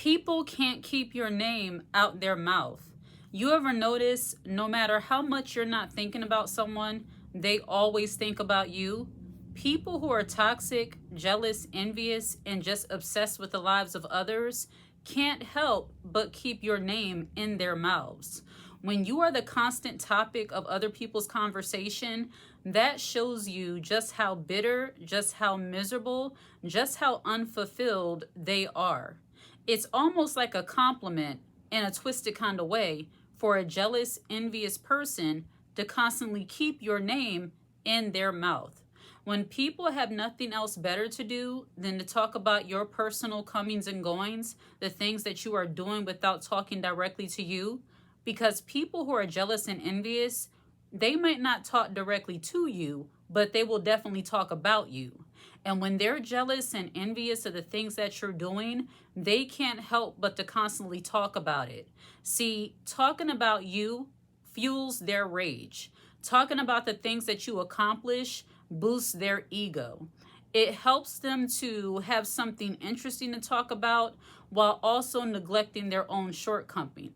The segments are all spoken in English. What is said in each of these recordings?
People can't keep your name out their mouth. You ever notice no matter how much you're not thinking about someone, they always think about you? People who are toxic, jealous, envious, and just obsessed with the lives of others can't help but keep your name in their mouths. When you are the constant topic of other people's conversation, that shows you just how bitter, just how miserable, just how unfulfilled they are. It's almost like a compliment in a twisted kind of way for a jealous, envious person to constantly keep your name in their mouth. When people have nothing else better to do than to talk about your personal comings and goings, the things that you are doing without talking directly to you, because people who are jealous and envious, they might not talk directly to you, but they will definitely talk about you. And when they're jealous and envious of the things that you're doing, they can't help but to constantly talk about it. See, talking about you fuels their rage. Talking about the things that you accomplish boosts their ego. It helps them to have something interesting to talk about while also neglecting their own shortcomings.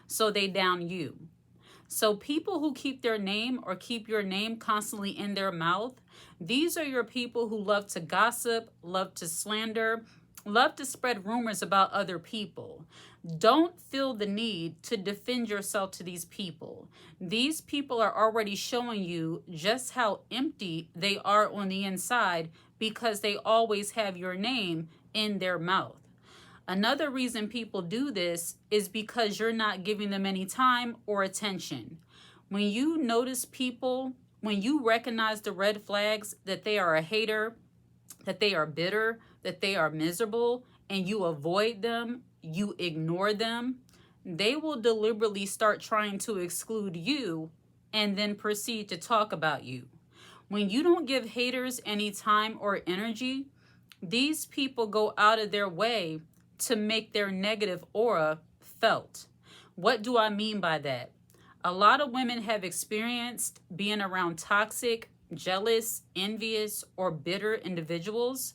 So they down you. So people who keep their name or keep your name constantly in their mouth, these are your people who love to gossip, love to slander, love to spread rumors about other people. Don't feel the need to defend yourself to these people. These people are already showing you just how empty they are on the inside because they always have your name in their mouth. Another reason people do this is because you're not giving them any time or attention. When you notice people, when you recognize the red flags that they are a hater, that they are bitter, that they are miserable, and you avoid them, you ignore them, they will deliberately start trying to exclude you and then proceed to talk about you. When you don't give haters any time or energy, these people go out of their way to make their negative aura felt. What do I mean by that? A lot of women have experienced being around toxic, jealous, envious, or bitter individuals.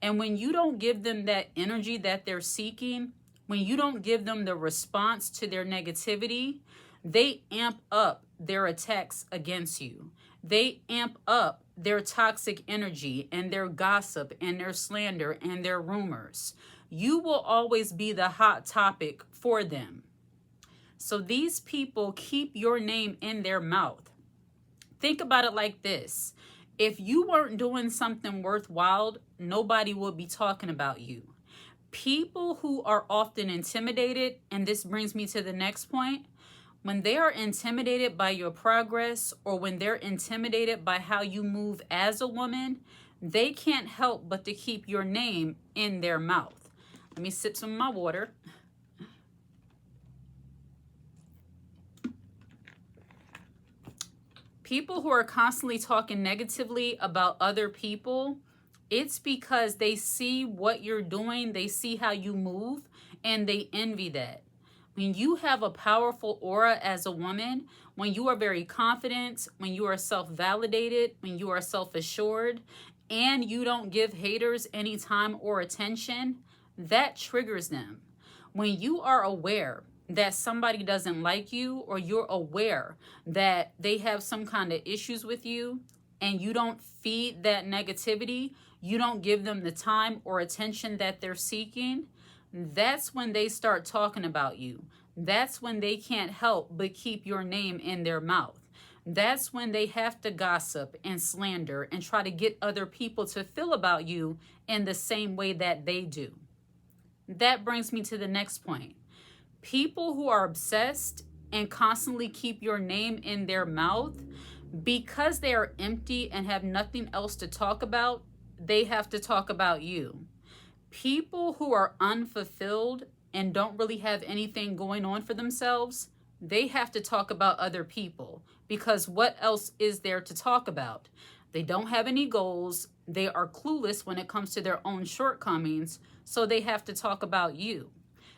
And when you don't give them that energy that they're seeking, when you don't give them the response to their negativity, they amp up their attacks against you. They amp up their toxic energy and their gossip and their slander and their rumors. You will always be the hot topic for them. So these people keep your name in their mouth. Think about it like this. If you weren't doing something worthwhile, nobody would be talking about you. People who are often intimidated, and this brings me to the next point, when they are intimidated by your progress or when they're intimidated by how you move as a woman, they can't help but to keep your name in their mouth. Let me sip some of my water. People who are constantly talking negatively about other people, it's because they see what you're doing, they see how you move, and they envy that. When you have a powerful aura as a woman, when you are very confident, when you are self-validated, when you are self-assured, and you don't give haters any time or attention, that triggers them. When you are aware that somebody doesn't like you, or you're aware that they have some kind of issues with you, and you don't feed that negativity, you don't give them the time or attention that they're seeking, that's when they start talking about you. That's when they can't help but keep your name in their mouth. That's when they have to gossip and slander and try to get other people to feel about you in the same way that they do. That brings me to the next point. People who are obsessed and constantly keep your name in their mouth, because they are empty and have nothing else to talk about, they have to talk about you. People who are unfulfilled and don't really have anything going on for themselves, they have to talk about other people, because what else is there to talk about? They don't have any goals. They are clueless when it comes to their own shortcomings, so they have to talk about you.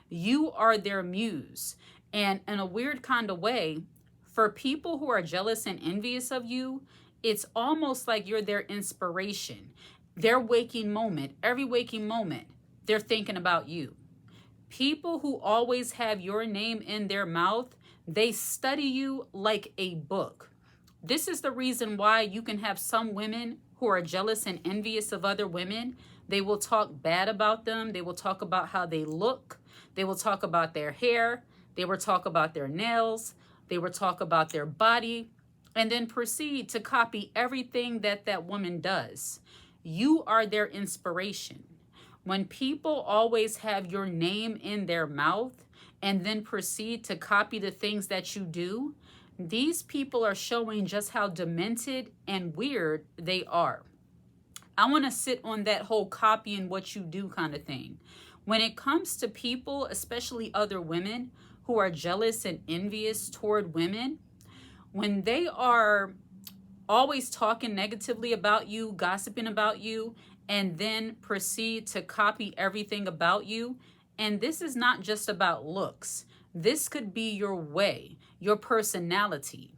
You are their muse. And in a weird kind of way, for people who are jealous and envious of you, it's almost like you're their inspiration. Their waking moment, every waking moment, they're thinking about you. People who always have your name in their mouth, they study you like a book. This is the reason why you can have some women who are jealous and envious of other women. They will talk bad about them. They will talk about how they look. They will talk about their hair. They will talk about their nails. They will talk about their body, and then proceed to copy everything that that woman does. You are their inspiration. When people always have your name in their mouth and then proceed to copy the things that you do, these people are showing just how demented and weird they are. I want to sit on that whole copying what you do kind of thing. When it comes to people, especially other women who are jealous and envious toward women, when they are always talking negatively about you, gossiping about you, and then proceed to copy everything about you, and this is not just about looks. This could be your way, your personality.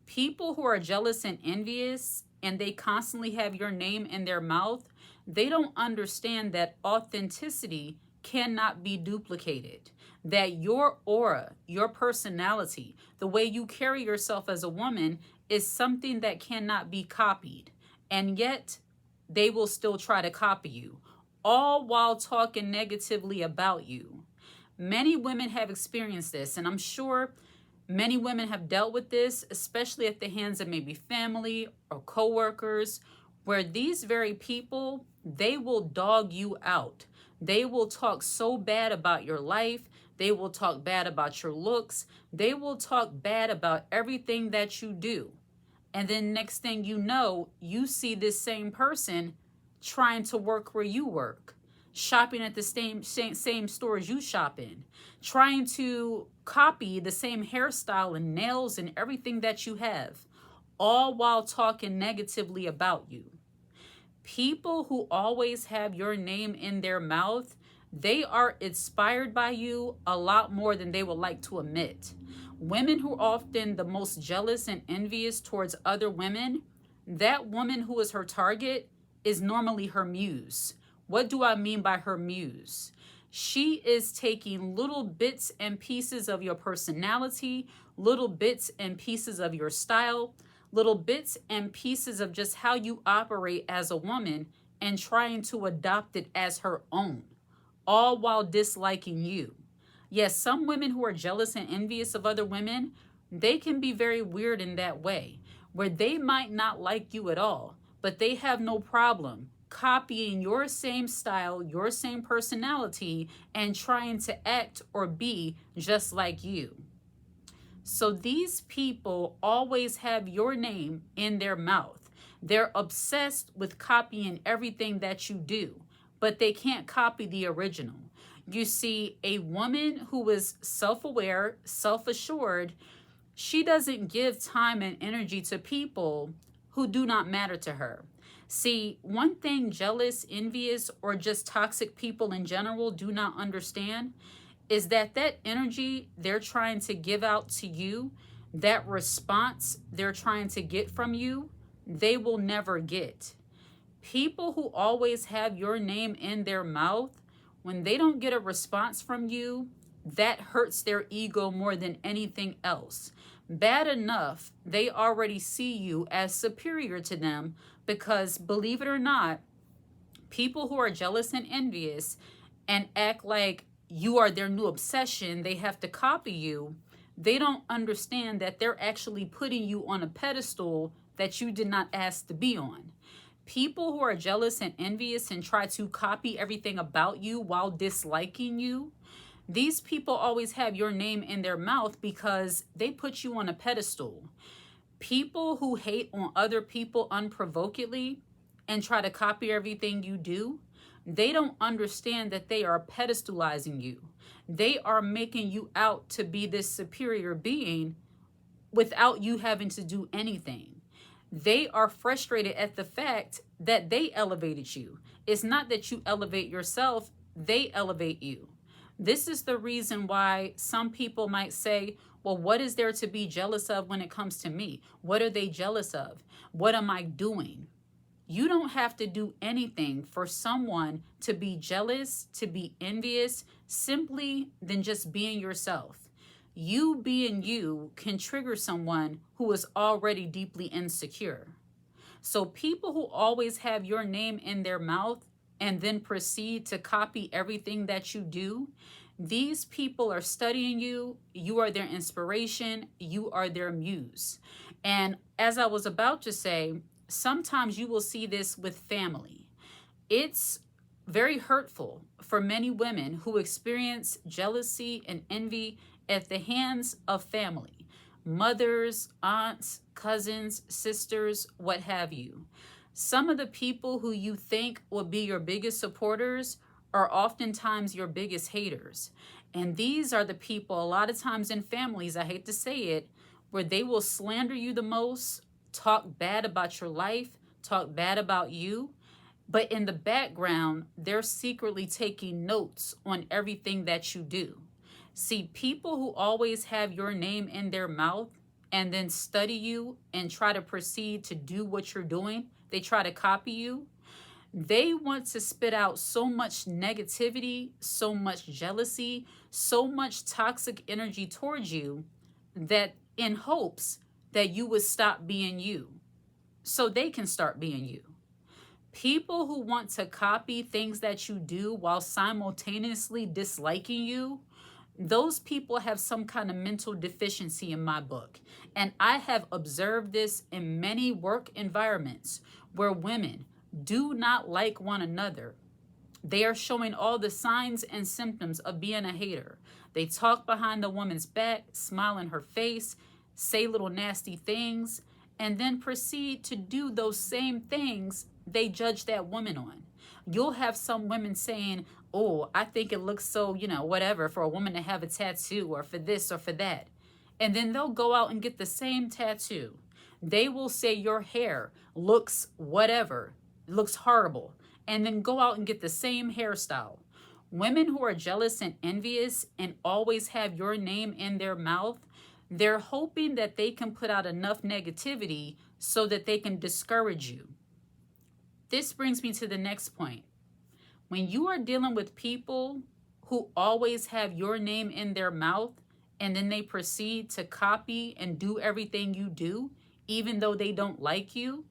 People who are jealous and envious and they constantly have your name in their mouth, they don't understand that authenticity cannot be duplicated. That your aura, your personality, the way you carry yourself as a woman is something that cannot be copied. And yet, they will still try to copy you, all while talking negatively about you. Many women have experienced this, and I'm sure many women have dealt with this, especially at the hands of maybe family or coworkers, where these very people, they will dog you out. They will talk so bad about your life. They will talk bad about your looks. They will talk bad about everything that you do. And then next thing you know, you see this same person trying to work where you work, shopping at the same stores you shop in, trying to copy the same hairstyle and nails and everything that you have, all while talking negatively about you. People who always have your name in their mouth, they are inspired by you a lot more than they would like to admit. Women who are often the most jealous and envious towards other women, that woman who is her target is normally her muse. What do I mean by her muse? She is taking little bits and pieces of your personality, little bits and pieces of your style, little bits and pieces of just how you operate as a woman and trying to adopt it as her own, all while disliking you. Yes, some women who are jealous and envious of other women, they can be very weird in that way, where they might not like you at all, but they have no problem copying your same style, your same personality, and trying to act or be just like you. So these people always have your name in their mouth. They're obsessed with copying everything that you do, but they can't copy the original. You see, a woman who is self-aware, self-assured, she doesn't give time and energy to people who do not matter to her. See, one thing jealous, envious, or just toxic people in general do not understand is that that energy they're trying to give out to you, that response they're trying to get from you, they will never get. People who always have your name in their mouth, when they don't get a response from you, that hurts their ego more than anything else. Bad enough, they already see you as superior to them because, believe it or not, people who are jealous and envious and act like you are their new obsession, they have to copy you, they don't understand that they're actually putting you on a pedestal that you did not ask to be on. People who are jealous and envious and try to copy everything about you while disliking you, these people always have your name in their mouth because they put you on a pedestal. People who hate on other people unprovokedly and try to copy everything you do, they don't understand that they are pedestalizing you. They are making you out to be this superior being without you having to do anything. They are frustrated at the fact that they elevated you. It's not that you elevate yourself, they elevate you. This is the reason why some people might say, well, what is there to be jealous of when it comes to me? What are they jealous of? What am I doing? You don't have to do anything for someone to be jealous, to be envious, simply than just being yourself. You being you can trigger someone who is already deeply insecure. So people who always have your name in their mouth and then proceed to copy everything that you do, these people are studying you. You are their inspiration. You are their muse. And as I was about to say, sometimes you will see this with family. It's very hurtful for many women who experience jealousy and envy at the hands of family, mothers, aunts, cousins, sisters, what have you. Some of the people who you think will be your biggest supporters are oftentimes your biggest haters. And these are the people, a lot of times in families, I hate to say it, where they will slander you the most, talk bad about your life, talk bad about you. But in the background, they're secretly taking notes on everything that you do. See, people who always have your name in their mouth and then study you and try to proceed to do what you're doing, they try to copy you. They want to spit out so much negativity, so much jealousy, so much toxic energy towards you that in hopes that you would stop being you so they can start being you. People who want to copy things that you do while simultaneously disliking you, those people have some kind of mental deficiency in my book. And I have observed this in many work environments where women do not like one another. They are showing all the signs and symptoms of being a hater. They talk behind the woman's back, smile in her face, say little nasty things, and then proceed to do those same things they judge that woman on. You'll have some women saying, oh, I think it looks so, whatever, for a woman to have a tattoo or for this or for that. And then they'll go out and get the same tattoo. They will say your hair looks whatever, looks horrible, and then go out and get the same hairstyle. Women who are jealous and envious and always have your name in their mouth, they're hoping that they can put out enough negativity so that they can discourage you. This brings me to the next point. When you are dealing with people who always have your name in their mouth and then they proceed to copy and do everything you do, even though they don't like you,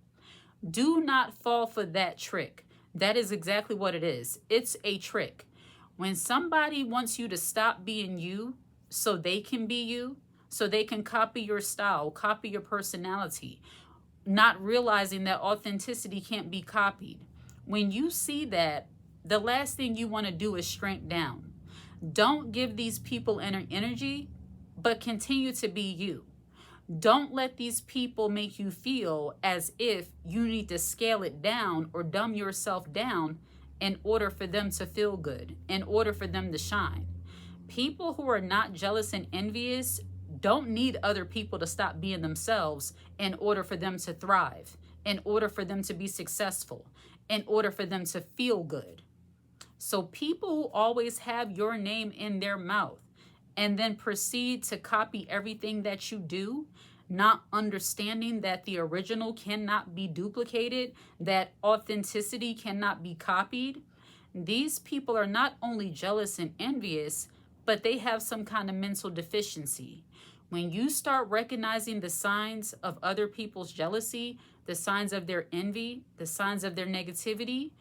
do not fall for that trick. That is exactly what it is. It's a trick. When somebody wants you to stop being you so they can be you, so they can copy your style, copy your personality, not realizing that authenticity can't be copied. When you see that, the last thing you want to do is shrink down. Don't give these people energy, but continue to be you. Don't let these people make you feel as if you need to scale it down or dumb yourself down in order for them to feel good, in order for them to shine. People who are not jealous and envious don't need other people to stop being themselves in order for them to thrive, in order for them to be successful, in order for them to feel good. So people who always have your name in their mouth and then proceed to copy everything that you do, not understanding that the original cannot be duplicated, that authenticity cannot be copied, these people are not only jealous and envious, but they have some kind of mental deficiency. When you start recognizing the signs of other people's jealousy, the signs of their envy, the signs of their negativity,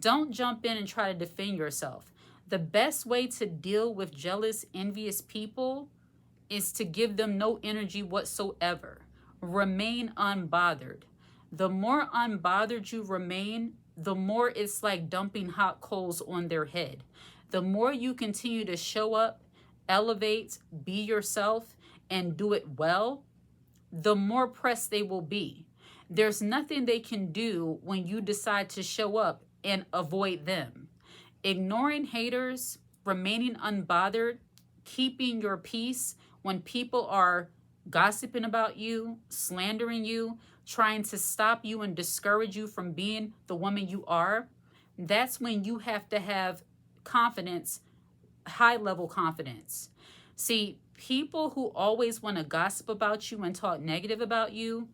don't jump in and try to defend yourself. The best way to deal with jealous, envious people is to give them no energy whatsoever. Remain unbothered. The more unbothered you remain, the more it's like dumping hot coals on their head. The more you continue to show up, elevate, be yourself, and do it well, the more pressed they will be. There's nothing they can do when you decide to show up and avoid them. Ignoring haters, remaining unbothered, keeping your peace when people are gossiping about you, slandering you, trying to stop you and discourage you from being the woman you are, that's when you have to have confidence, high-level confidence. See, people who always want to gossip about you and talk negative about you,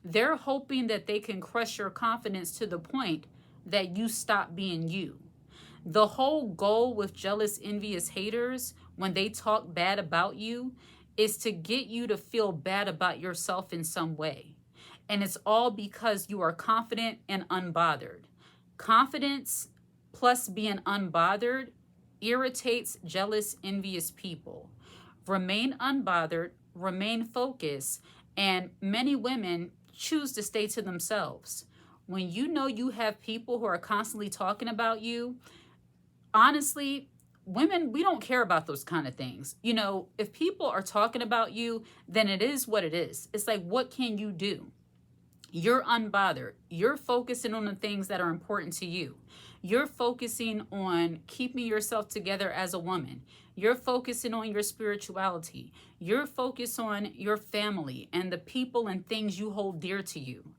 They're hoping that they can crush your confidence to the point that you stop being you. The whole goal with jealous, envious haters, when they talk bad about you, is to get you to feel bad about yourself in some way. And it's all because you are confident and unbothered. Confidence plus being unbothered irritates jealous, envious people. Remain unbothered, remain focused, and many women choose to stay to themselves. When you know you have people who are constantly talking about you, honestly, women, we don't care about those kind of things. You know, if people are talking about you, then it is what it is. It's like, what can you do? You're unbothered. You're focusing on the things that are important to you. You're focusing on keeping yourself together as a woman. You're focusing on your spirituality. You're focused on your family and the people and things you hold dear to you.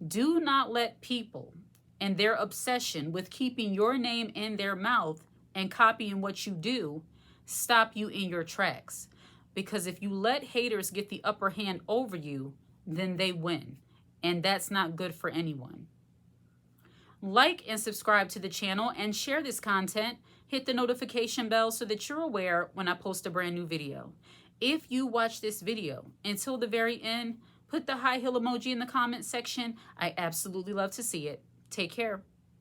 Do not let people and their obsession with keeping your name in their mouth and copying what you do stop you in your tracks. Because if you let haters get the upper hand over you, then they win. And that's not good for anyone. Like and subscribe to the channel and share this content. Hit the notification bell so that you're aware when I post a brand new video. If you watch this video until the very end, put the high heel emoji in the comment section. I absolutely love to see it. Take care.